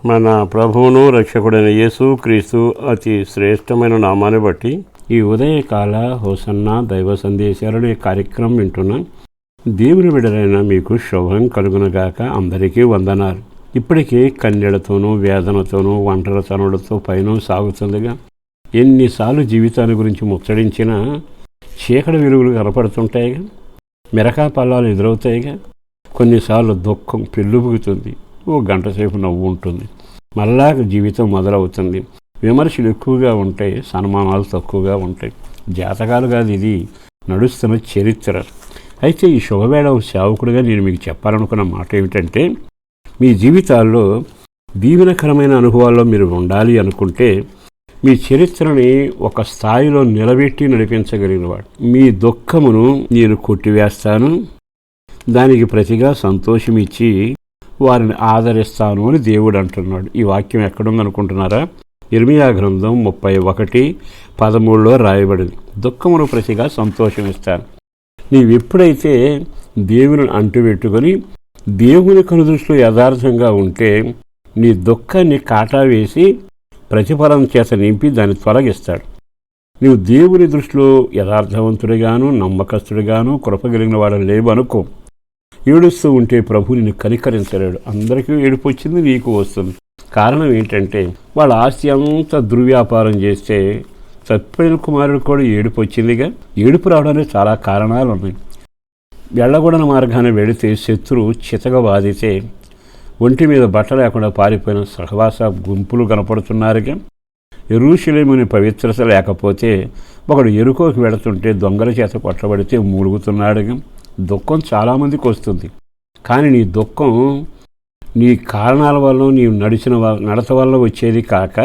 మన ప్రభువును రక్షకుడైన యేసు క్రీస్తు అతి శ్రేష్టమైన నామాన్ని బట్టి ఈ ఉదయకాల హోసన్న దైవ సందేశాలనే కార్యక్రమం వింటున్న దేవుని బిడ్డలైన మీకు శుభం కలుగునగాక. అందరికీ వందనాలు. ఇప్పటికే కన్నెలతోనూ వేదనతోనూ ఒంటరితనులతో పైన సాగుతుందిగా. ఎన్నిసార్లు జీవితాన్ని గురించి ముచ్చడించినా చీకటి వెలుగులు కనపడుతుంటాయిగా, మిరకా పల్లాలు ఎదురవుతాయిగా. కొన్నిసార్లు దుఃఖం పెళ్ళుబుగుతుంది, ఓ గంట సేపు నవ్వు ఉంటుంది, మళ్ళా జీవితం మొదలవుతుంది. విమర్శలు ఎక్కువగా ఉంటాయి, సన్మానాలు తక్కువగా ఉంటాయి. జాతకాలు కాదు, ఇది నడుస్తున్న చరిత్ర. అయితే ఈ శుభవేళ సేవకుడిగా నేను మీకు చెప్పాలనుకున్న మాట ఏమిటంటే, మీ జీవితాల్లో దీవెనకరమైన అనుభవాల్లో మీరు ఉండాలి అనుకుంటే మీ చరిత్రని ఒక స్థాయిలో నిలబెట్టి నడిపించగలిగినవాడు. మీ దుఃఖమును నేను కొట్టివేస్తాను, దానికి ప్రతిగా సంతోషం ఇచ్చి వారిని ఆదరిస్తాను అని దేవుడు అంటున్నాడు. ఈ వాక్యం ఎక్కడుందనుకుంటున్నారా? ఇర్మియా గ్రంథం 31:13 రాయబడింది. దుఃఖమును ప్రతిగా సంతోషం ఇస్తాను. నీవెప్పుడైతే దేవుని అంటుపెట్టుకొని దేవుని కనుదృష్టిలో యథార్థంగా ఉంటే నీ దుఃఖాన్ని కాటా వేసి ప్రతిఫలం చేత నింపి దాన్ని తొలగిస్తాడు. నీవు దేవుని దృష్టిలో యథార్థవంతుడిగాను నమ్మకస్తుడిగాను కృపగలిగిన వాడు లేవు అనుకో. ఏడుస్తూ ఉంటే ప్రభు నిన్ను కనికరించలేడు. అందరికీ ఏడుపు వచ్చింది, నీకు వస్తుంది. కారణం ఏంటంటే వాళ్ళ ఆస్తి అంతా దుర్వ్యాపారం చేస్తే సత్పేల కుమారుడు కూడా ఏడుపు వచ్చిందిగా. ఏడుపు రావడానికి చాలా కారణాలు ఉన్నాయి. వెళ్ళగూడని మార్గాన్ని వెళితే శత్రువు చితక బాధితే ఒంటి మీద బట్ట లేకుండా పారిపోయిన సహవాస గుంపులు కనపడుతున్నారుగా. యెరూషలేముని పవిత్రత లేకపోతే ఒకడు ఎరుకోకి వెళుతుంటే దొంగల చేత కొట్టబడితే మూలుగుతున్నాడుగా. దుఃఖం చాలామందికి వస్తుంది, కానీ నీ దుఃఖం నీ కారణాల వల్ల నీవు నడత వల్ల వచ్చేది కాక,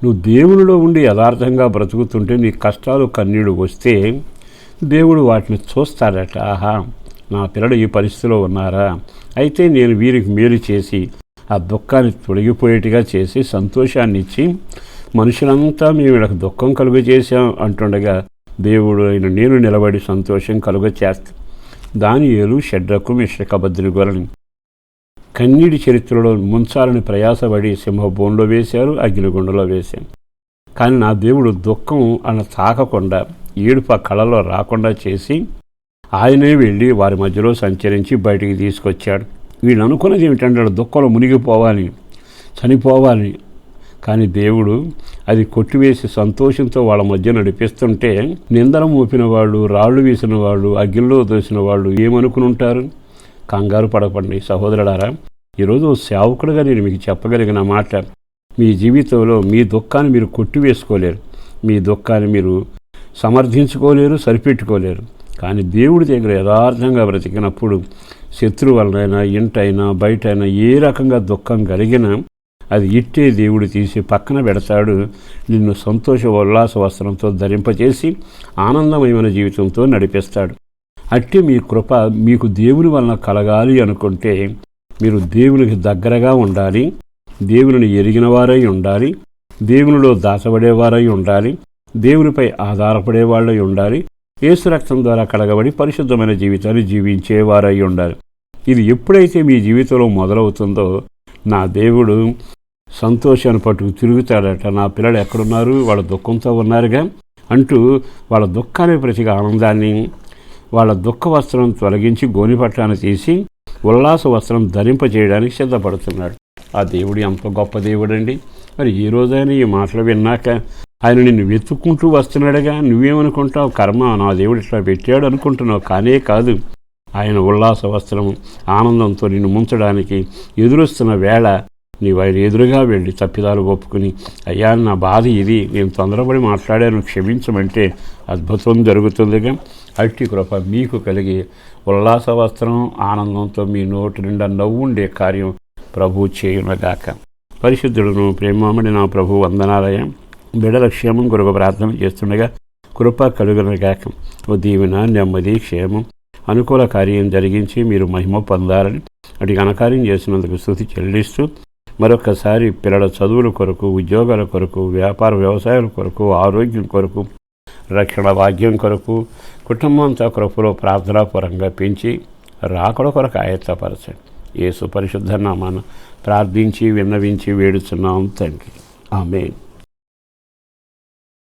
నువ్వు దేవునిలో ఉండి యథార్థంగా బ్రతుకుతుంటే నీ కష్టాలు కన్నీళ్ళు వస్తే దేవుడు వాటిని చూస్తాడట. ఆహా, నా పిల్లలు ఈ పరిస్థితిలో ఉన్నారా, అయితే నేను వీరికి మేలు చేసి ఆ దుఃఖాన్ని తొలగిపోయేట్టుగా చేసి సంతోషాన్ని ఇచ్చి మనుషులంతా మేము వీళ్ళకి దుఃఖం కలుగ చేశాం అంటుండగా దేవుడు అయిన నేను నిలబడి సంతోషం కలుగ చేస్తా. దానియేలు, షడ్రకు, మెషక్, అబేద్నెగోలను కన్నీటి చరిత్రలో ముంచాలని ప్రయాసపడి సింహబోన్లో వేశారు, అగ్నిగుండంలో వేశాను. కానీ నా దేవుడు దుఃఖం అన్న తాకకుండా ఏడుపు ఆ కళలో రాకుండా చేసి ఆయనే వెళ్ళి వారి మధ్యలో సంచరించి బయటికి తీసుకొచ్చాడు. వీళ్ళు అనుకున్నది ఏమిటంటే దుఃఖంలో మునిగిపోవాలి, చనిపోవాలి. కానీ దేవుడు అది కొట్టివేసి సంతోషంతో వాళ్ళ మధ్య నడిపిస్తుంటే నిందలు మోపిన వాళ్ళు, రాళ్ళు వేసిన వాళ్ళు, అగ్గిల్లో దోసిన వాళ్ళు ఏమనుకుని ఉంటారు? కంగారు పడకండి సహోదరులారా. ఈరోజు సేవకుడిగా నేను మీకు చెప్పగలిగిన మాట, మీ జీవితంలో మీ దుఃఖాన్ని మీరు కొట్టివేసుకోలేరు, మీ దుఃఖాన్ని మీరు సమర్థించుకోలేరు, సరిపెట్టుకోలేరు. కానీ దేవుడి దగ్గర యథార్థంగా బ్రతికినప్పుడు శత్రువు వలనైనా ఇంటైనా బయటైనా ఏ రకంగా దుఃఖం కలిగినా అది ఇట్టే దేవుడు తీసి పక్కన పెడతాడు. నిన్ను సంతోష ఉల్లాస వస్త్రంతో ధరింపచేసి ఆనందమయమైన జీవితంతో నడిపిస్తాడు. అట్టి మీ కృప మీకు దేవుని వలన కలగాలి అనుకుంటే మీరు దేవునికి దగ్గరగా ఉండాలి, దేవుని ఎరిగిన వారై ఉండాలి, దేవునిలో దాచబడేవారై ఉండాలి, దేవునిపై ఆధారపడే వాళ్ళై ఉండాలి, యేసు రక్తం ద్వారా కడగబడి పరిశుద్ధమైన జీవితాన్ని జీవించేవారై ఉండాలి. ఇది ఎప్పుడైతే మీ జీవితంలో మొదలవుతుందో నా దేవుడు సంతోషాన్ని పట్టుకు తిరుగుతాడట. నా పిల్లలు ఎక్కడున్నారు, వాళ్ళ దుఃఖంతో ఉన్నారుగా అంటూ వాళ్ళ దుఃఖానికి ప్రతిగా ఆనందాన్ని, వాళ్ళ దుఃఖ వస్త్రం తొలగించి గోనిపట్టాన్ని తీసి ఉల్లాస వస్త్రం ధరింపజేయడానికి సిద్ధపడుతున్నాడు. ఆ దేవుడు ఎంత గొప్ప దేవుడండి. మరి ఈ రోజైనా ఈ మాటలు విన్నాక ఆయన నిన్ను వెతుక్కుంటూ వస్తున్నాడుగా. నువ్వేమనుకుంటావు? కర్మ, నా దేవుడు ఇట్లా పెట్టాడు అనుకుంటున్నావు. కానే కాదు, ఆయన ఉల్లాస వస్త్రం ఆనందంతో నిన్ను ముంచడానికి ఎదురొస్తున్న వేళ నీవు ఆయన ఎదురుగా వెళ్ళి తప్పిదాలు ఒప్పుకుని, అయ్యా నా బాధ ఇది, నేను తొందరపడి మాట్లాడాను, క్షమించమంటే అద్భుతం జరుగుతుందిగా. అట్టి కృప మీకు కలిగి ఉల్లాస వస్త్రం ఆనందంతో మీ నోటి నిండా నవ్వుండే కార్యం ప్రభు చేయునగాక. పరిశుద్ధుడును ప్రేమమడి నా ప్రభు వందనాలయ. బిడ్డల క్షేమం కొరకు ప్రార్థన చేస్తుండగా కృప కలుగునగాక. ఓ దీవెన, నెమ్మది, క్షేమం, అనుకూల కార్యం జరిగించి మీరు మహిమ పొందాలని అటు ఘనకార్యం చేసినందుకు స్తుతి చెల్లిస్తూ మరొకసారి పిల్లల చదువుల కొరకు, ఉద్యోగాల కొరకు, వ్యాపార వ్యవసాయాల కొరకు, ఆరోగ్యం కొరకు, రక్షణ భాగ్యం కొరకు, కుటుంబంతో కృపలో ప్రార్థనాపూర్వకంగా పెంచి రాకడ కొరకు ఆయత్తపరచండి. యేసు పరిశుద్ధ నామాన ప్రార్థించి విన్నవించి వేడుచున్నాం తండ్రి. ఆమేన్.